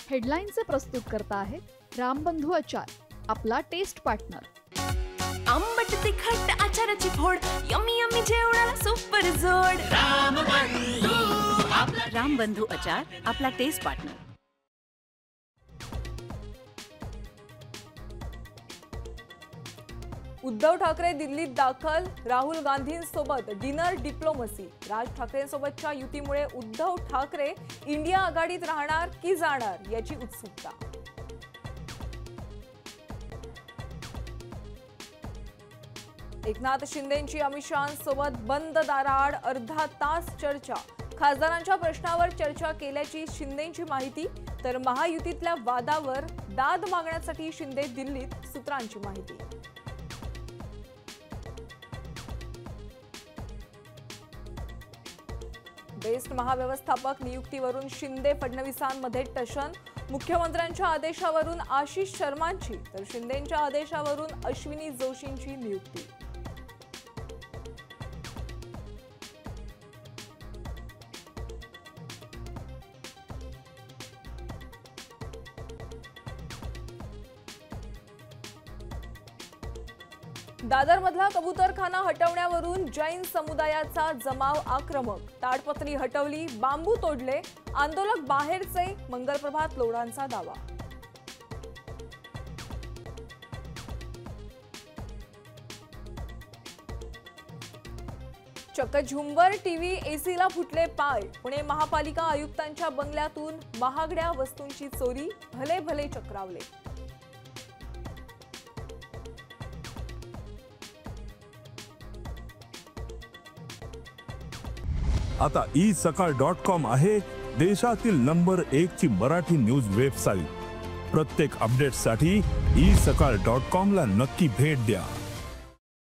हेडलाईनचे प्रस्तुत करता आहेत रामबंधू आचार, आपला टेस्ट पार्टनर. आंबट तिखट आचाराची फोड, यम्मी यम्मी जेवणाला सुपर जोड. रामबंधू आचार, आपला टेस्ट पार्टनर. उद्धव ठाकरे दिल्लीत दाखल, राहुल गांधींसोबत डिनर डिप्लोमसी. राज ठाकरेंसोबतच्या युतीमुळे उद्धव ठाकरे इंडिया आघाडीत राहणार की जाणार याची उत्सुकता. एकनाथ शिंदेंची अमित शहांसोबत बंद दाराआड अर्धा तास चर्चा. खासदारांच्या प्रश्नावर चर्चा केल्याची शिंदेंची माहिती, तर महायुतीतल्या वादावर दाद मागण्यासाठी शिंदे दिल्लीत, सूत्रांची माहिती. बेस्ट महाव्यवस्थापक नियुक्तीवरून शिंदे फडणवीसांमध्ये टशन. मुख्यमंत्र्यांच्या आदेशावरून आशिष शर्मांची, तर शिंदेंच्या आदेशावरून अश्विनी जोशींची नियुक्ती. दादरमधला कबूतरखाना हटवण्यावरून जैन समुदायाचा जमाव आक्रमक. ताडपत्री हटवली, बांबू तोडले, आंदोलक बाहेरचे, मंगलप्रभात लोढांचा दावा. चक्क झुंबर टीव्ही एसीला फुटले पाय. पुणे महापालिका आयुक्तांच्या बंगल्यातून महागड्या वस्तूंची चोरी, भले भले चक्रावले. आता isakal.com आहे देशातील नंबर 1 ची मराठी न्यूज वेबसाईट. प्रत्येक अपडेटसाठी isakal.com ला नक्की भेट द्या.